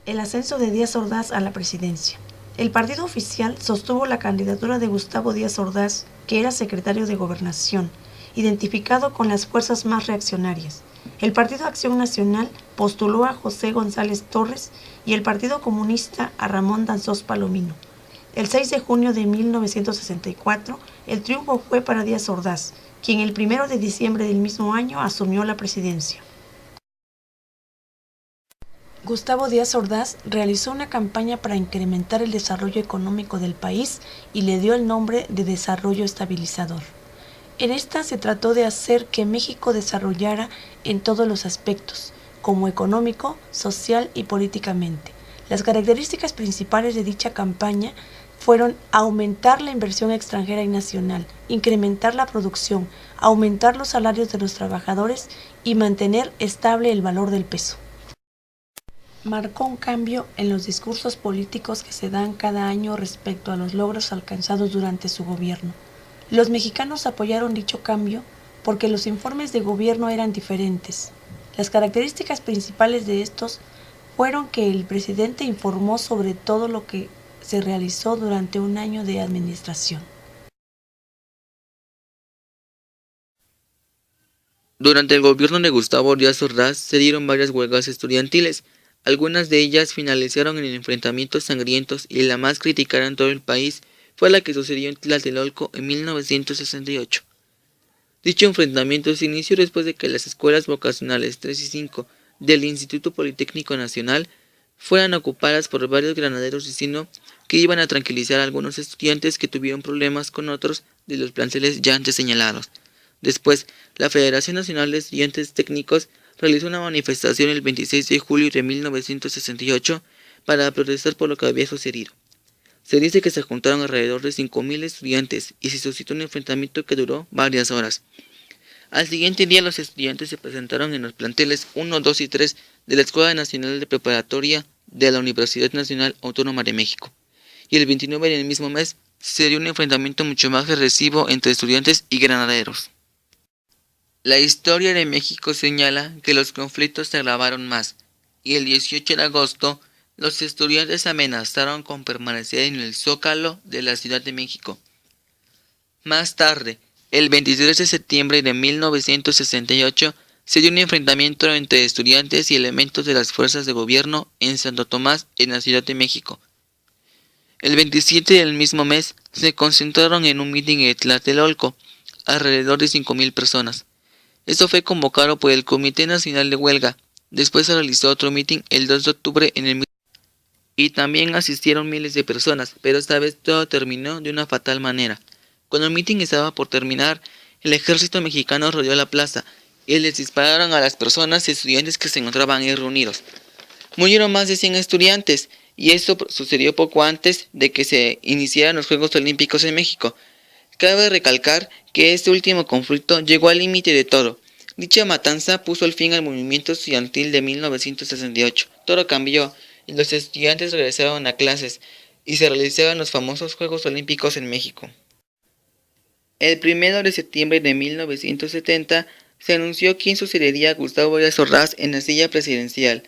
el ascenso de Díaz Ordaz a la presidencia. El partido oficial sostuvo la candidatura de Gustavo Díaz Ordaz, que era secretario de Gobernación, identificado con las fuerzas más reaccionarias. El Partido Acción Nacional postuló a José González Torres y el Partido Comunista a Ramón Danzós Palomino. El 6 de junio de 1964, el triunfo fue para Díaz Ordaz, quien el 1 de diciembre del mismo año asumió la presidencia. Gustavo Díaz Ordaz realizó una campaña para incrementar el desarrollo económico del país y le dio el nombre de Desarrollo Estabilizador. En esta se trató de hacer que México desarrollara en todos los aspectos, como económico, social y políticamente. Las características principales de dicha campaña fueron aumentar la inversión extranjera y nacional, incrementar la producción, aumentar los salarios de los trabajadores y mantener estable el valor del peso. Marcó un cambio en los discursos políticos que se dan cada año respecto a los logros alcanzados durante su gobierno. Los mexicanos apoyaron dicho cambio porque los informes de gobierno eran diferentes. Las características principales de estos fueron que el presidente informó sobre todo lo que se realizó durante un año de administración. Durante el gobierno de Gustavo Díaz Ordaz se dieron varias huelgas estudiantiles. Algunas de ellas finalizaron en enfrentamientos sangrientos y la más criticada en todo el país fue la que sucedió en Tlatelolco en 1968. Dicho enfrentamiento se inició después de que las escuelas vocacionales 3 y 5 del Instituto Politécnico Nacional fueran ocupadas por varios granaderos diciendo que iban a tranquilizar a algunos estudiantes que tuvieron problemas con otros de los planteles ya antes señalados. Después, la Federación Nacional de Estudiantes Técnicos realizó una manifestación el 26 de julio de 1968 para protestar por lo que había sucedido. Se dice que se juntaron alrededor de 5.000 estudiantes y se suscitó un enfrentamiento que duró varias horas. Al siguiente día los estudiantes se presentaron en los planteles 1, 2 y 3 de la Escuela Nacional de Preparatoria de la Universidad Nacional Autónoma de México. Y el 29 del mismo mes se dio un enfrentamiento mucho más agresivo entre estudiantes y granaderos. La historia de México señala que los conflictos se agravaron más, y el 18 de agosto los estudiantes amenazaron con permanecer en el Zócalo de la Ciudad de México. Más tarde, el 23 de septiembre de 1968, se dio un enfrentamiento entre estudiantes y elementos de las fuerzas de gobierno en Santo Tomás, en la Ciudad de México. El 27 del mismo mes, se concentraron en un mitin en Tlatelolco, alrededor de 5.000 personas. Esto fue convocado por el Comité Nacional de Huelga. Después se realizó otro mitin el 2 de octubre en el mismo y también asistieron miles de personas, pero esta vez todo terminó de una fatal manera. Cuando el mitin estaba por terminar, el ejército mexicano rodeó la plaza y les dispararon a las personas y estudiantes que se encontraban ahí reunidos. Murieron más de 100 estudiantes y esto sucedió poco antes de que se iniciaran los Juegos Olímpicos en México. Cabe recalcar que este último conflicto llegó al límite de todo. Dicha matanza puso el fin al movimiento estudiantil de 1968. Todo cambió y los estudiantes regresaron a clases y se realizaron los famosos Juegos Olímpicos en México. El 1 de septiembre de 1970 se anunció quién sucedería a Gustavo Díaz Ordaz en la silla presidencial.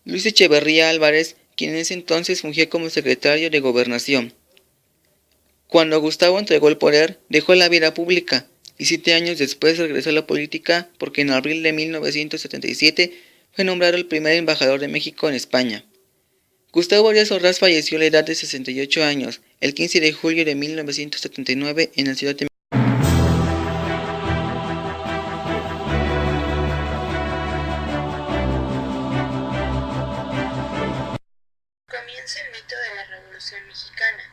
Luis Echeverría Álvarez, quien en ese entonces fungía como secretario de Gobernación. Cuando Gustavo entregó el poder, dejó la vida pública y 7 años después regresó a la política porque en abril de 1977 fue nombrado el primer embajador de México en España. Gustavo Díaz Ordaz falleció a la edad de 68 años, el 15 de julio de 1979 en la Ciudad de México. Comienza el mito de la Revolución Mexicana.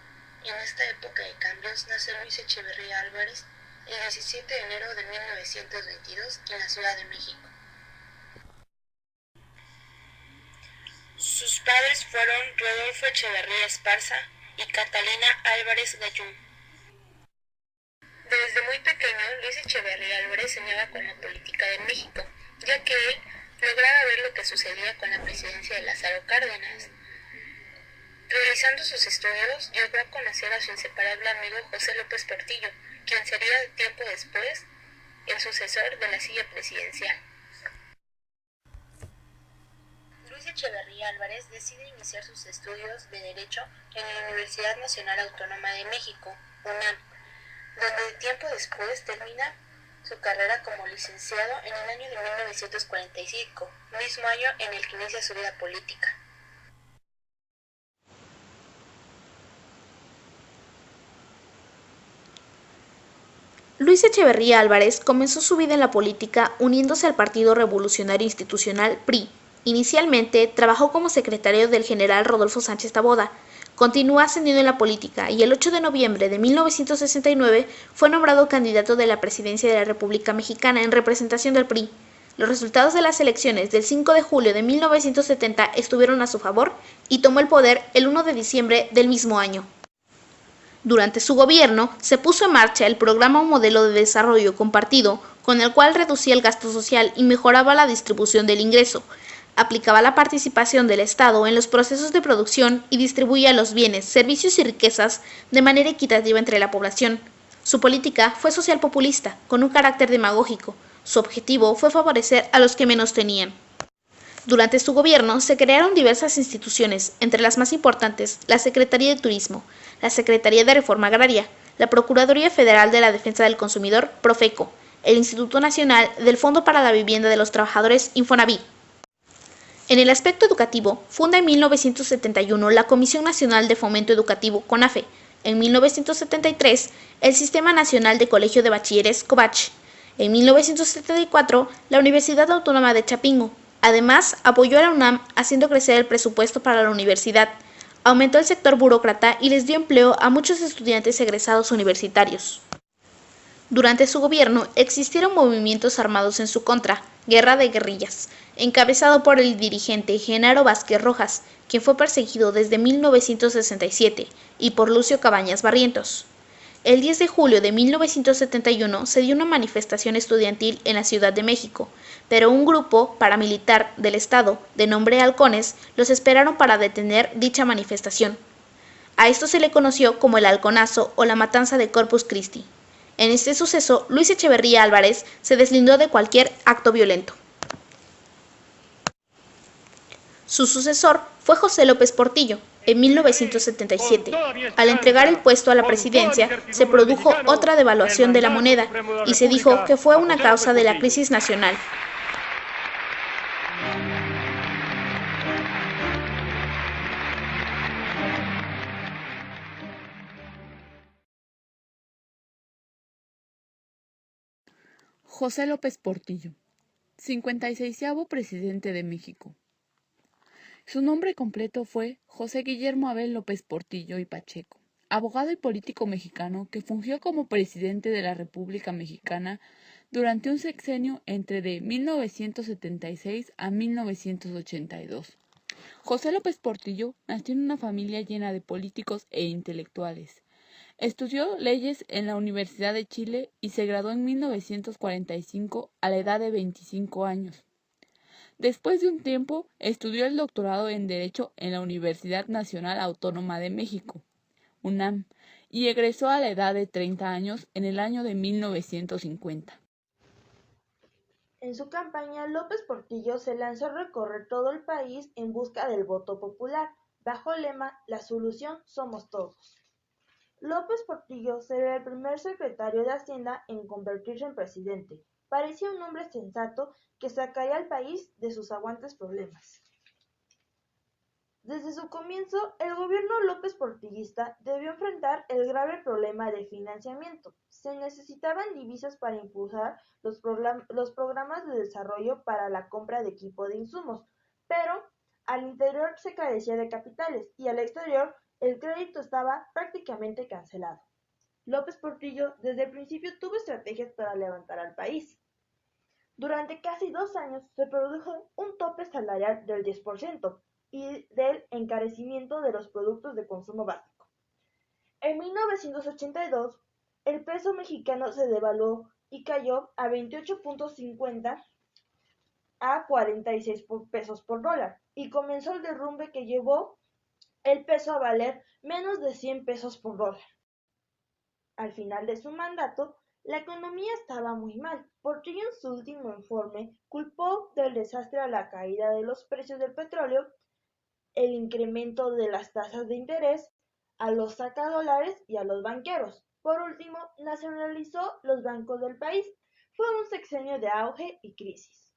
En esta época de cambios nace Luis Echeverría Álvarez el 17 de enero de 1922 en la Ciudad de México. Sus padres fueron Rodolfo Echeverría Esparza y Catalina Álvarez Gayún. Desde muy pequeño, Luis Echeverría Álvarez soñaba con la política de México, ya que él lograba ver lo que sucedía con la presidencia de Lázaro Cárdenas. Realizando sus estudios, llegó a conocer a su inseparable amigo José López Portillo, quien sería tiempo después el sucesor de la silla presidencial. Luis Luis Echeverría Álvarez decide iniciar sus estudios de Derecho en la Universidad Nacional Autónoma de México, UNAM, donde tiempo después termina su carrera como licenciado en el año de 1945, mismo año en el que inicia su vida política. Luis Echeverría Álvarez comenzó su vida en la política uniéndose al Partido Revolucionario Institucional PRI. Inicialmente trabajó como secretario del general Rodolfo Sánchez Taboada. Continuó ascendiendo en la política y el 8 de noviembre de 1969 fue nombrado candidato de la presidencia de la República Mexicana en representación del PRI. Los resultados de las elecciones del 5 de julio de 1970 estuvieron a su favor y tomó el poder el 1 de diciembre del mismo año. Durante su gobierno se puso en marcha el programa o modelo de desarrollo compartido, con el cual reducía el gasto social y mejoraba la distribución del ingreso. Aplicaba la participación del Estado en los procesos de producción y distribuía los bienes, servicios y riquezas de manera equitativa entre la población. Su política fue social populista, con un carácter demagógico. Su objetivo fue favorecer a los que menos tenían. Durante su gobierno se crearon diversas instituciones, entre las más importantes la Secretaría de Turismo, la Secretaría de Reforma Agraria, la Procuraduría Federal de la Defensa del Consumidor, Profeco, el Instituto Nacional del Fondo para la Vivienda de los Trabajadores, Infonavit. En el aspecto educativo, funda en 1971 la Comisión Nacional de Fomento Educativo, CONAFE, en 1973 el Sistema Nacional de Colegio de Bachilleres, COBACH, en 1974 la Universidad Autónoma de Chapingo. Además, apoyó a la UNAM haciendo crecer el presupuesto para la universidad, aumentó el sector burócrata y les dio empleo a muchos estudiantes egresados universitarios. Durante su gobierno existieron movimientos armados en su contra, guerra de guerrillas, encabezado por el dirigente Genaro Vázquez Rojas, quien fue perseguido desde 1967, y por Lucio Cabañas Barrientos. El 10 de julio de 1971 se dio una manifestación estudiantil en la Ciudad de México, pero un grupo paramilitar del Estado, de nombre Halcones, los esperaron para detener dicha manifestación. A esto se le conoció como el Halconazo o la Matanza de Corpus Christi. En este suceso, Luis Echeverría Álvarez se deslindó de cualquier acto violento. Su sucesor fue José López Portillo. En 1977, al entregar el puesto a la presidencia, se produjo otra devaluación de la moneda y se dijo que fue una causa de la crisis nacional. José López Portillo, 56º presidente de México. Su nombre completo fue José Guillermo Abel López Portillo y Pacheco, abogado y político mexicano que fungió como presidente de la República Mexicana durante un sexenio entre de 1976 a 1982. José López Portillo nació en una familia llena de políticos e intelectuales. Estudió leyes en la Universidad de Chile y se graduó en 1945 a la edad de 25 años. Después de un tiempo, estudió el doctorado en Derecho en la Universidad Nacional Autónoma de México, UNAM, y egresó a la edad de 30 años en el año de 1950. En su campaña, López Portillo se lanzó a recorrer todo el país en busca del voto popular, bajo el lema "La solución somos todos". López Portillo sería el primer secretario de Hacienda en convertirse en presidente. Parecía un hombre sensato que sacaría al país de sus aguantes problemas. Desde su comienzo, el gobierno López Portillista debió enfrentar el grave problema de financiamiento. Se necesitaban divisas para impulsar los programas de desarrollo para la compra de equipo de insumos, pero al interior se carecía de capitales y al exterior el crédito estaba prácticamente cancelado. López Portillo desde el principio tuvo estrategias para levantar al país. Durante casi 2 años se produjo un tope salarial del 10% y del encarecimiento de los productos de consumo básico. En 1982, el peso mexicano se devaluó y cayó a 28.50 a 46 pesos por dólar y comenzó el derrumbe que llevó el peso a valer menos de 100 pesos por dólar. Al final de su mandato, La economía estaba muy mal. Portillo en su último informe culpó del desastre a la caída de los precios del petróleo, el incremento de las tasas de interés, a los sacadólares y a los banqueros. Por último, nacionalizó los bancos del país. Fue un sexenio de auge y crisis.